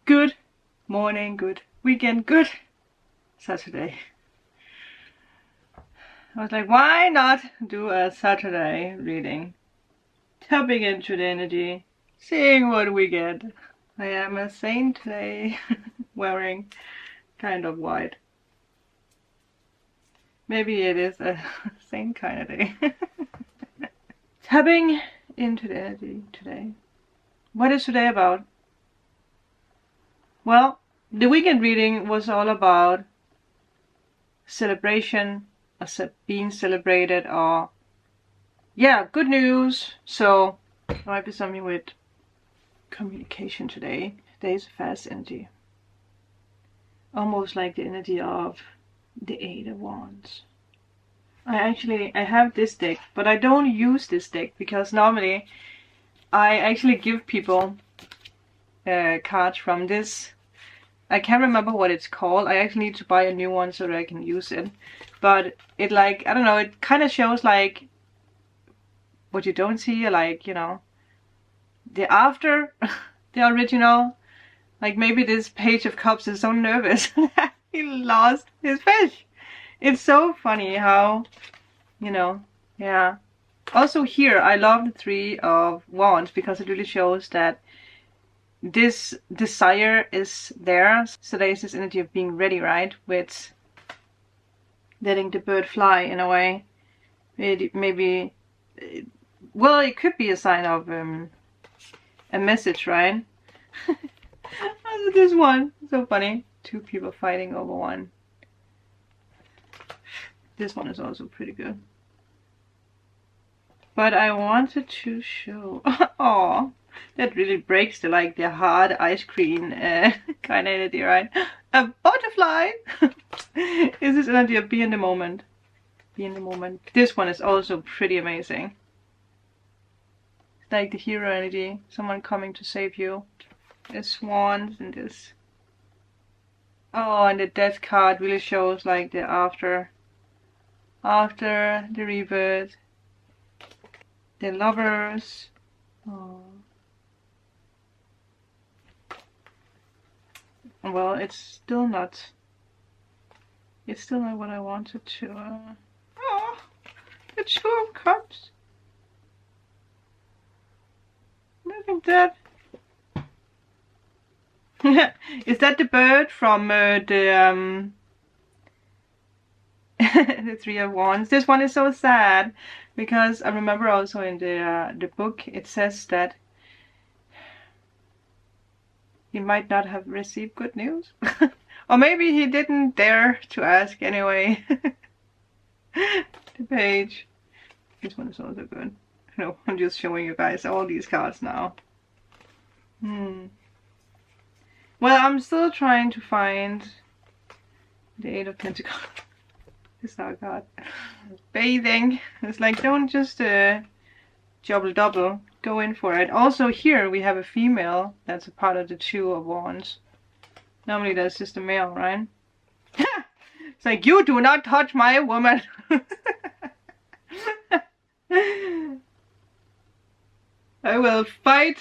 Good morning, good weekend, good Saturday. I was like, why not do a Saturday reading? Tapping into the energy, seeing what we get. I am a saint today, wearing kind of white. Maybe it is a saint kind of day. Tapping into the energy today. What is today about? Well, the weekend reading was all about celebration, or being celebrated, or yeah, good news. So there might be something with communication today. Today's fast energy. Almost like the energy of the Eight of Wands. I have this deck, but I don't use this deck because normally I actually give people cards from this. I can't remember what it's called. I actually need to buy a new one so that I can use it. But it, like, I don't know, it kind of shows like what you don't see, like, you know, the after the original. Like maybe this Page of Cups is so nervous he lost his fish. It's so funny how, you know, yeah. Also here, I love the Three of Wands because it really shows that this desire is there. So there is this energy of being ready, right? With letting the bird fly in a way. Maybe well, it could be a sign of a message, right? This one, so funny. Two people fighting over one. This one is also pretty good. But I wanted to show, oh, that really breaks the like the hard ice cream kind of energy, right? A butterfly. Is this energy of be in the moment? Be in the moment. This one is also pretty amazing. It's like the hero energy, someone coming to save you. There's swans and this. Oh, and the death card really shows like the after the rebirth. The lovers. Oh. Well, it's still not what I wanted to. Oh, the Two of Cups. Look at that. Is that the bird from the the Three of Wands? This one is so sad because I remember also in the book it says that he might not have received good news. Or maybe he didn't dare to ask anyway. The page. This one is also good. No, I'm just showing you guys all these cards now. Well, I'm still trying to find the Eight of Pentacles. This is our card. Bathing. It's like, don't just double. Go in for it. Also here we have a female that's a part of the Two of Wands. Normally that's just a male, right? It's like, you do not touch my woman. I will fight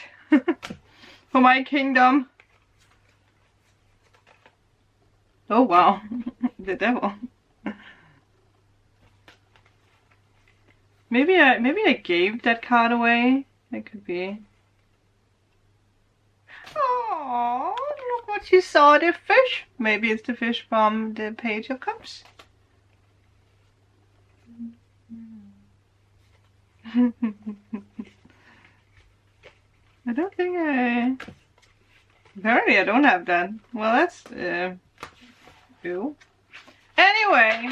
for my kingdom. Oh wow, the devil. Maybe I gave that card away. It could be. Oh, look what you saw, the fish. Maybe it's the fish from the Page of Cups. I don't think apparently I don't have that. Well, that's ew. Anyway.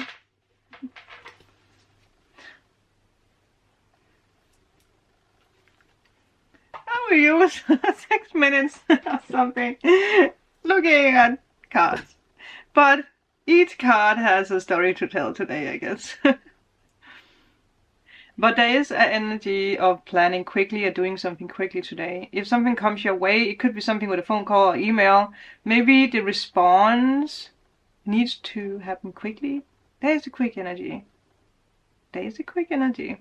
I will use 6 minutes or something looking at cards. But each card has a story to tell today, I guess. But there is an energy of planning quickly or doing something quickly today. If something comes your way, it could be something with a phone call or email. Maybe the response needs to happen quickly. There is a quick energy. There is a quick energy.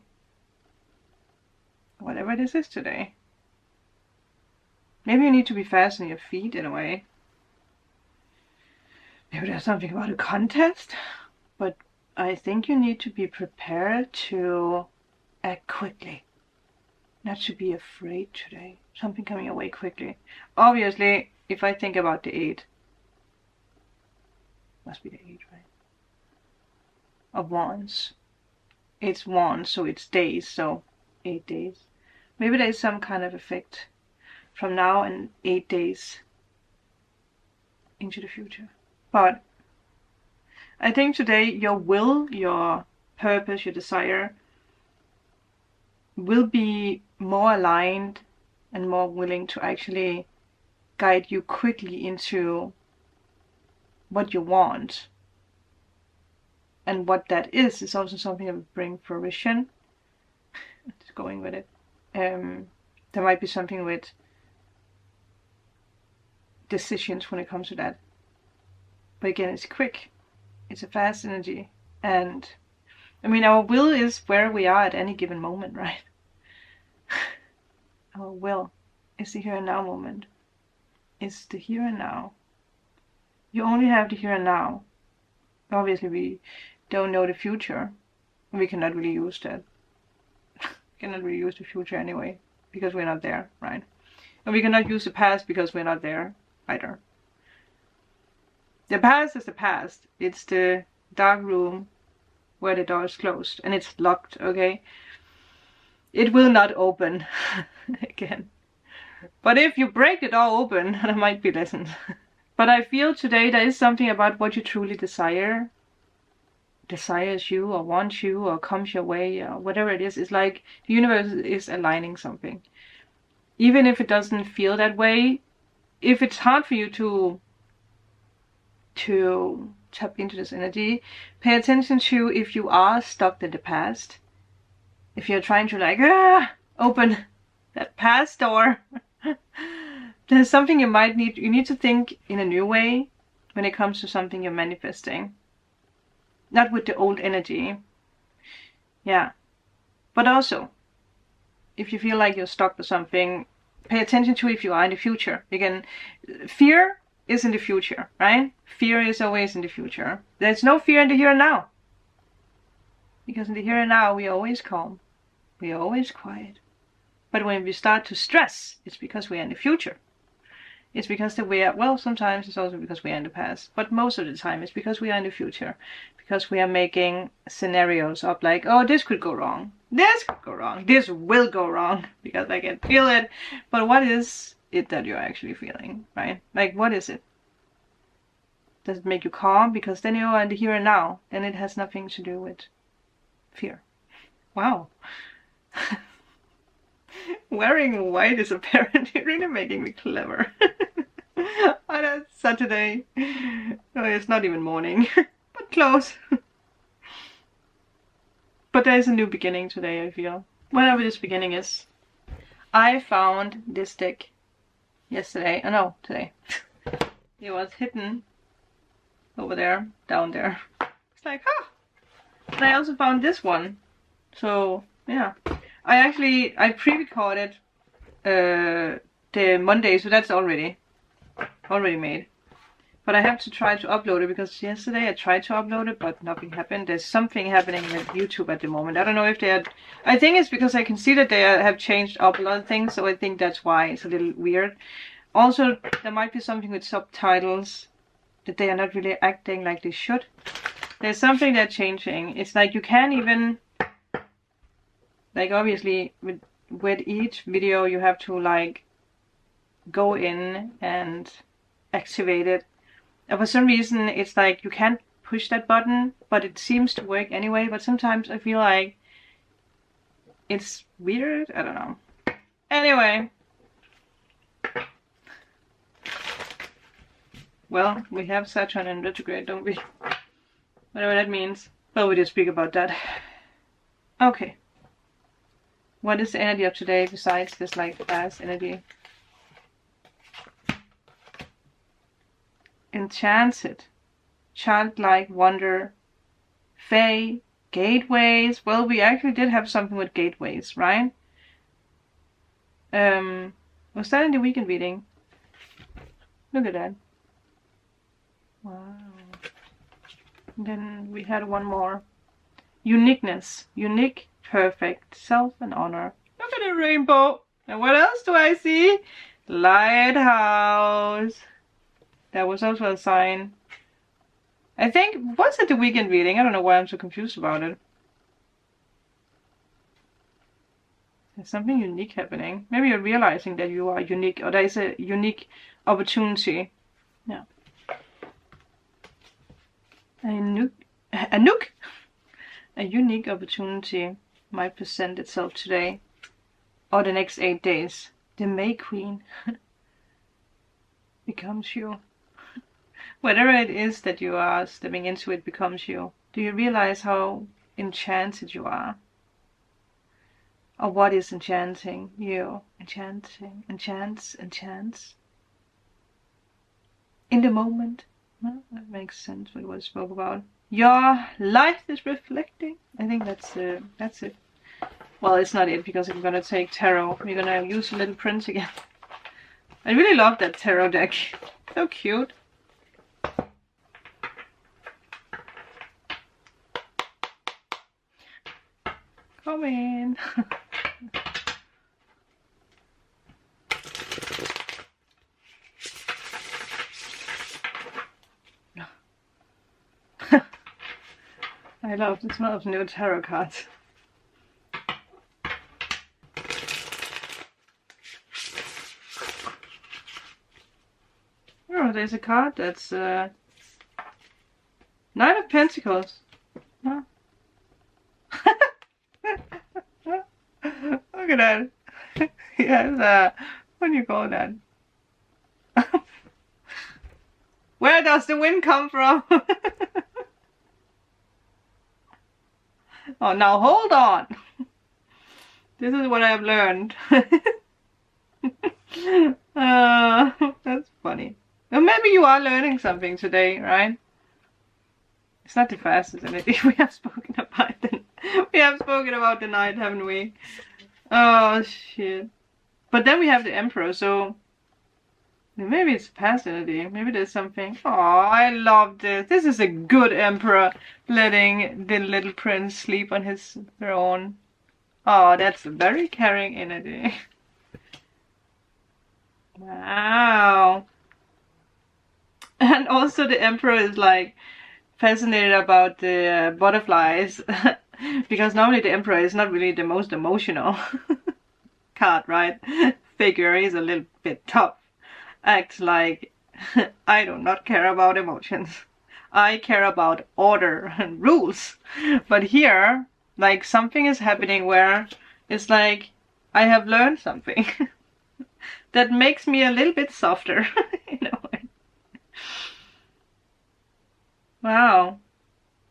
Whatever this is today. Maybe you need to be fast on your feet in a way. Maybe there's something about a contest, but I think you need to be prepared to act quickly. Not to be afraid today. Something coming your way quickly. Obviously, if I think about the 8, must be the 8, right? Of Wands. It's Wands, so it's days, so 8 days. Maybe there's some kind of effect from now and 8 days into the future. But I think today your will, your purpose, your desire will be more aligned and more willing to actually guide you quickly into what you want. And what that is also something that will bring fruition. Just going with it. There might be something with decisions when it comes to that. But again, it's quick. It's a fast energy. And I mean, our will is where we are at any given moment, right? Our will is the here and now moment. It's the here and now. You only have the here and now. Obviously, we don't know the future. We cannot really use that. We cannot really use the future anyway, because we're not there, right? And we cannot use the past because we're not there either. The past is the past. It's the dark room where the door is closed and it's locked, okay? It will not open again. But if you break the door open, there might be lessons. But I feel today there is something about what you truly desires you or wants you or comes your way or whatever it is. It's like the universe is aligning something. Even if it doesn't feel that way, if it's hard for you to tap into this energy, pay attention to if you are stuck in the past. If you're trying to open that past door, there's something you might need. You need to think in a new way when it comes to something you're manifesting. Not with the old energy. Yeah. But also, if you feel like you're stuck with something, pay attention to if you are in the future. Again, fear is in the future, right? Fear is always in the future. There's no fear in the here and now. Because in the here and now, we are always calm. We are always quiet. But when we start to stress, it's because we are in the future. It's because sometimes it's also because we are in the past. But most of the time, it's because we are in the future. Because we are making scenarios up like, oh, this could go wrong. This could go wrong. This will go wrong. Because I can feel it. But what is it that you're actually feeling, right? Like, what is it? Does it make you calm? Because then you are in the here and now. Then it has nothing to do with fear. Wow. Wearing white is apparently really making me clever. On a Saturday. No, it's not even morning. But close. But there is a new beginning today, I feel. Whatever this beginning is. I found this deck yesterday. Oh no, today. It was hidden over there, down there. It's like, And I also found this one. So, yeah. I pre-recorded the Monday, so that's already made. But I have to try to upload it because yesterday I tried to upload it, but nothing happened. There's something happening with YouTube at the moment. I don't know if they had... I think it's because I can see that they have changed up a lot of things, so I think that's why it's a little weird. Also, there might be something with subtitles that they are not really acting like they should. There's something that's changing. It's like you can't even... Like, obviously, with each video you have to, like, go in and activate it. And for some reason, it's like you can't push that button, but it seems to work anyway. But sometimes I feel like it's weird. I don't know. Anyway. Well, we have Saturn in retrograde, don't we? Whatever that means. Well, we did speak about that. Okay. What is the energy of today besides this, like, fast energy? Enchanted. Childlike wonder. Fae. Gateways. Well, we actually did have something with gateways, right? Was that in the weekend reading? Look at that. Wow. And then we had one more. Uniqueness. Unique, perfect, self and honor. Look at the rainbow. And what else do I see? Lighthouse. That was also a sign. I think, was it the weekend reading? I don't know why I'm so confused about it. There's something unique happening. Maybe you're realizing that you are unique, or there is a unique opportunity. Yeah. A unique opportunity might present itself today or the next 8 days. The May Queen becomes you. Whatever it is that you are stepping into, it becomes you. Do you realize how enchanted you are? Or what is enchanting you? Enchanting, enchants. In the moment. Well, that makes sense what we spoke about. Your life is reflecting. I think that's it. Well, it's not it, because I'm gonna take tarot. We're gonna use Little Prince again. I really love that tarot deck. So cute. Come in. I love the smell of new tarot cards. Oh, there's a card that's Knight of Pentacles. Huh? Look at that. Yes, what do you call that? Where does the wind come from? Oh, now hold on. This is what I've learned. That's funny. Well, maybe you are learning something today, right? It's not the fastest energy. We have spoken about the night, haven't we? Oh shit. But then we have the Emperor, so maybe it's past energy. Maybe there's something. Oh, I love this. This is a good Emperor, letting the little prince sleep on his throne. Oh, that's a very caring energy. Wow. And also the Emperor is like fascinated about the butterflies. Because normally the Emperor is not really the most emotional card, right? Figure is a little bit tough. Acts like, I do not care about emotions. I care about order and rules. But here, like, something is happening where it's like, I have learned something that makes me a little bit softer in a way. Wow.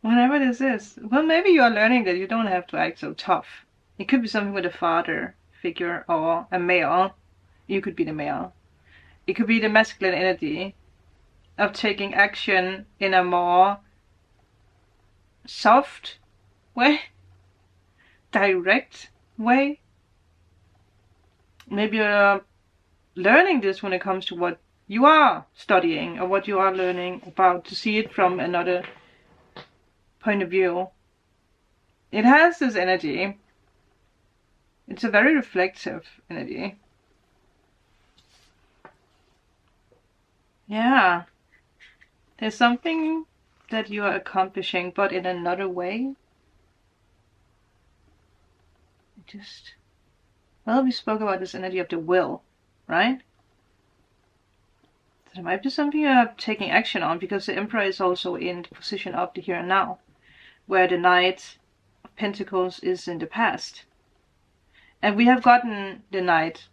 Whatever this is. Well, maybe you are learning that you don't have to act so tough. It could be something with a father figure or a male. You could be the male. It could be the masculine energy of taking action in a more soft way, direct way. Maybe you're learning this when it comes to what you are studying or what you are learning about, to see it from another point of view. It has this energy. It's a very reflective energy. Yeah. There's something that you are accomplishing, but in another way. Well, we spoke about this energy of the will, right? There might be something you're taking action on, because the Emperor is also in the position of the here and now, where the Knight of Pentacles is in the past. And we have gotten the Knight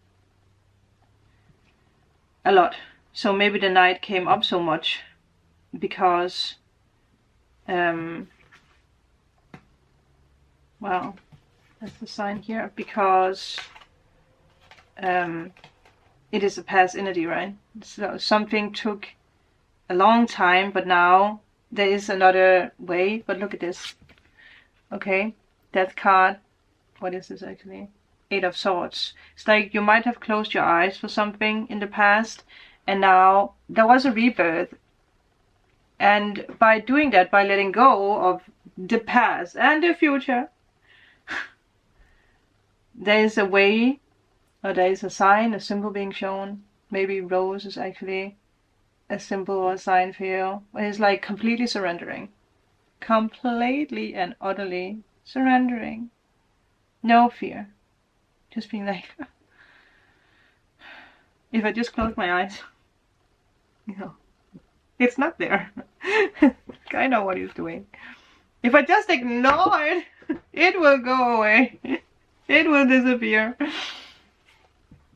a lot. So maybe the Knight came up so much because, well, that's the sign here, because it is a past energy, right? So something took a long time, but now there is another way. But look at this. Okay, that card, what is this actually? 8 of Swords. It's like you might have closed your eyes for something in the past, and now there was a rebirth. And by doing that, by letting go of the past and the future, there is a way, or there is a sign, a symbol being shown. Maybe rose is actually a symbol or a sign for you. It's like completely surrendering. Completely and utterly surrendering. No fear. Just being like, if I just close my eyes, you know, it's not there. I know what he's doing. If I just ignore it, it will go away. It will disappear.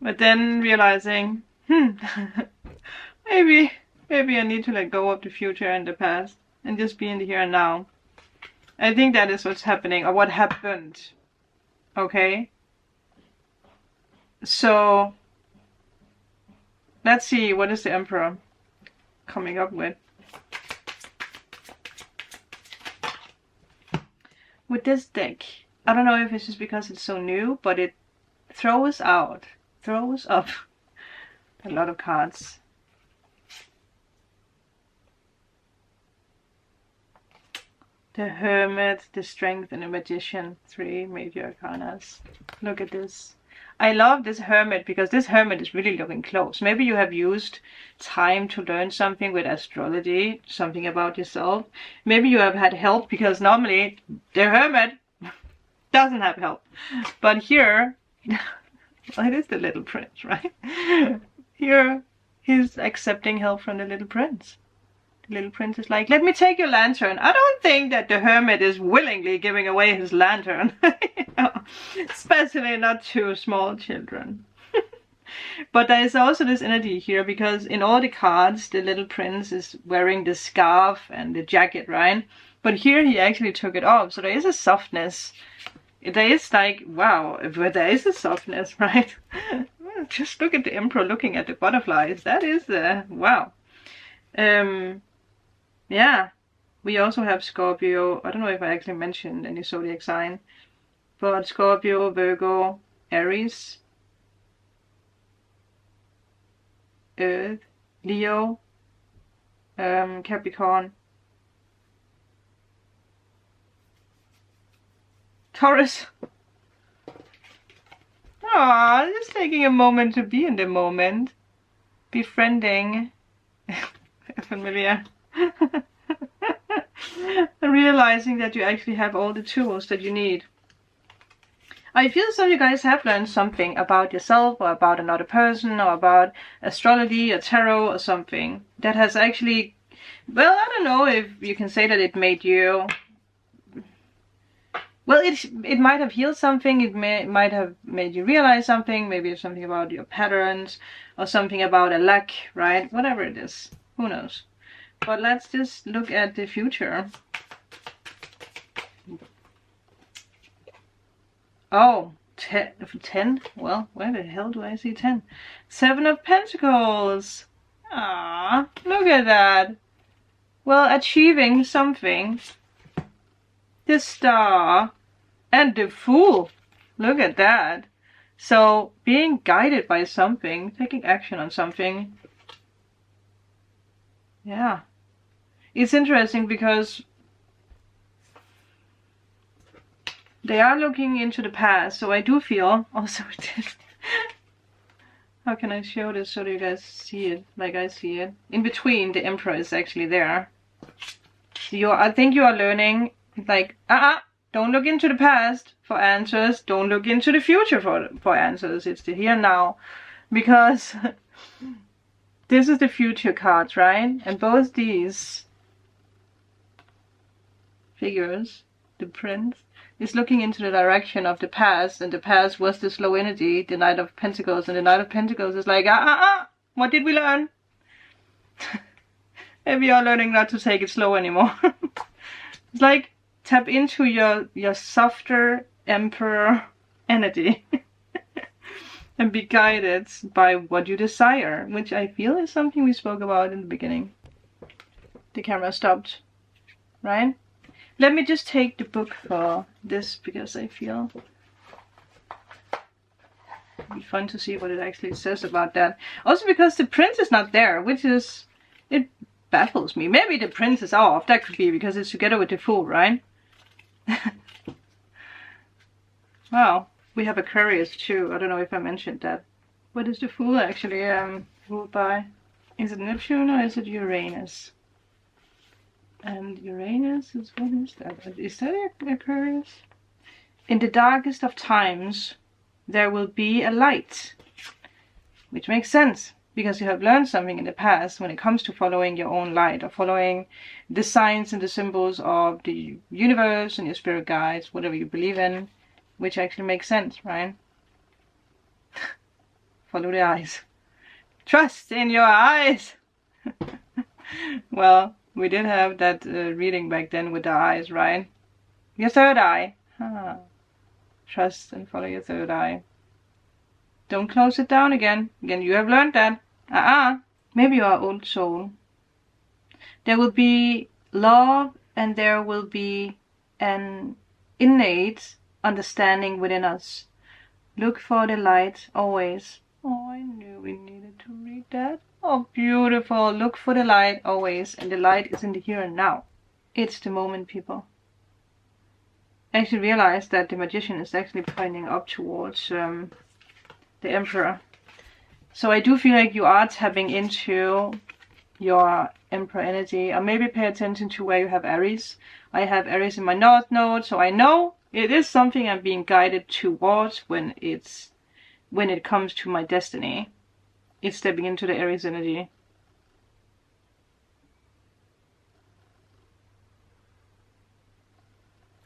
But then realizing, maybe I need to let go of the future and the past and just be in the here and now. I think that is what's happening, or what happened. Okay? So, let's see, what is the Emperor coming up with? With this deck, I don't know if it's just because it's so new, but it throws up a lot of cards. The Hermit, the Strength, and the Magician. 3 major arcanas. Look at this. I love this Hermit because this Hermit is really looking close. Maybe you have used time to learn something with astrology, something about yourself. Maybe you have had help because normally the Hermit doesn't have help. But here, well, it is the Little Prince, right? Here, he's accepting help from the Little Prince. The Little Prince is like, let me take your lantern. I don't think that the Hermit is willingly giving away his lantern. Especially not to small children. But there is also this energy here, because in all the cards, the Little Prince is wearing the scarf and the jacket, right? But here he actually took it off, so there is a softness. There is like, wow, but there is a softness, right? Just look at the Emperor looking at the butterflies. That is, wow. Yeah, we also have Scorpio. I don't know if I actually mentioned any zodiac sign, but Scorpio, Virgo, Aries, Earth, Leo, Capricorn, Taurus. Aww, just taking a moment to be in the moment. Befriending. Familiar. Realizing that you actually have all the tools that you need. I feel so you guys have learned something about yourself, or about another person, or about astrology or tarot or something that has actually, well, I don't know if you can say that it made you, well, it might have healed something, it might have made you realize something, maybe it's something about your patterns, or something about a lack, right? Whatever it is, who knows? But let's just look at the future. Oh, 10? Well, where the hell do I see 10? 7 of Pentacles. Ah, look at that. Well, achieving something. The Star. And the Fool. Look at that. So, being guided by something, taking action on something. Yeah. It's interesting because they are looking into the past, so I do feel also how can I show this so that you guys see it like I see it? In between, the Emperor is actually there. I think you are learning, like, don't look into the past for answers, don't look into the future for answers. It's the here and now, because this is the future cards, right? And both these figures, the Prince, is looking into the direction of the past, and the past was the slow energy, the Knight of Pentacles, and the Knight of Pentacles is like, what did we learn? Maybe you're learning not to take it slow anymore. It's like, tap into your softer Emperor energy and be guided by what you desire, which I feel is something we spoke about in the beginning. The camera stopped, right? Let me just take the book for this, because I feel it'd be fun to see what it actually says about that. Also because the Prince is not there, which is, it baffles me. Maybe the prince is off. That could be because it's together with the Fool, right? Wow. We have Aquarius too. I don't know if I mentioned that. What is the Fool actually ruled by? Is it Neptune or is it Uranus? And Uranus is, what is that? Is that Aquarius? In the darkest of times, there will be a light. Which makes sense, because you have learned something in the past when it comes to following your own light, or following the signs and the symbols of the universe and your spirit guides, whatever you believe in, which actually makes sense, right? Follow the eyes. Trust in your eyes! Well, we did have that reading back then with the eyes, right? Your third eye. Ah. Trust and follow your third eye. Don't close it down again. Again, you have learned that. Maybe you are old soul. There will be love and there will be an innate understanding within us. Look for the light always. Oh, I knew we needed to read that. Oh, beautiful. Look for the light always. And the light is in the here and now. It's the moment, people. I actually realized that the magician is actually pointing up towards the Emperor. So I do feel like you are tapping into your Emperor energy. Or maybe pay attention to where you have Aries. I have Aries in my North Node, so I know it is something I'm being guided towards when it comes to my destiny. It's stepping into the Aries energy.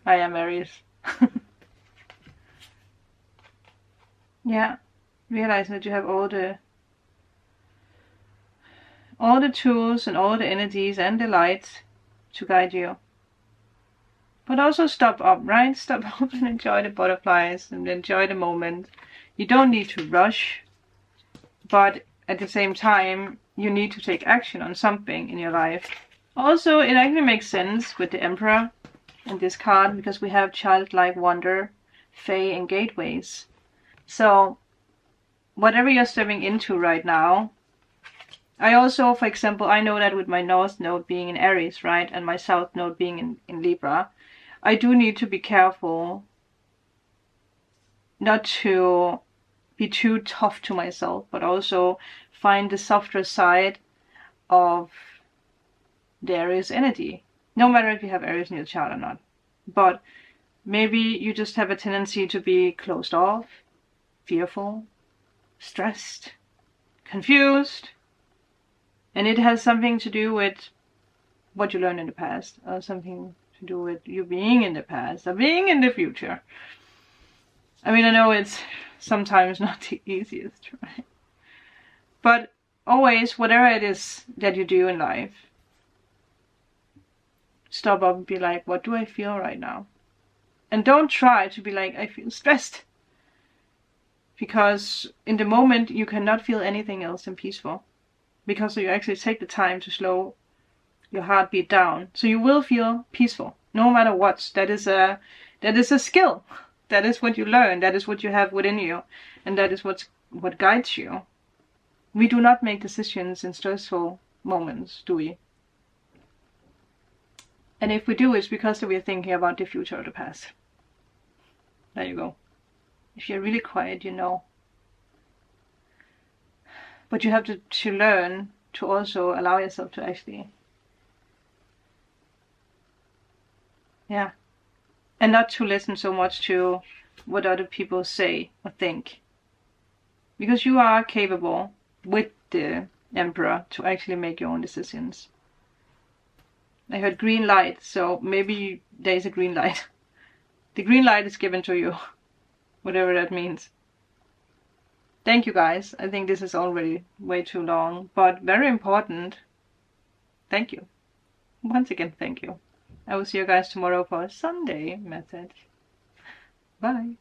I am Aries. Yeah, realize that you have all the tools and all the energies and the lights to guide you. But also stop up, right? Stop up and enjoy the butterflies and enjoy the moment. You don't need to rush, but at the same time, you need to take action on something in your life. Also, it actually makes sense with the Emperor in this card, because we have childlike wonder, fae, and gateways. So whatever you're stepping into right now, I also, for example, I know that with my North Node being in Aries, right, and my South Node being in Libra, I do need to be careful not to be too tough to myself, but also find the softer side of the Aries energy. No matter if you have Aries in your chart or not. But maybe you just have a tendency to be closed off, fearful, stressed, confused. And it has something to do with what you learned in the past, or something to do with you being in the past, or being in the future. I mean, I know it's sometimes not the easiest, right? But always, whatever it is that you do in life, stop up and be like, what do I feel right now? And don't try to be like, I feel stressed. Because in the moment, you cannot feel anything else than peaceful. Because you actually take the time to slow your heartbeat down. So you will feel peaceful, no matter what. That is a skill. That is what you learn. That is what you have within you. And that is what guides you. We do not make decisions in stressful moments, do we? And if we do, it's because we are thinking about the future or the past. There you go. If you're really quiet, you know. But you have to learn to also allow yourself to actually, yeah. And not to listen so much to what other people say or think. Because you are capable with the Emperor to actually make your own decisions. I heard green light, so maybe there is a green light. The green light is given to you, whatever that means. Thank you guys. I think this is already way too long, but very important. Thank you. Once again, thank you. I will see you guys tomorrow for a Sunday message. Bye.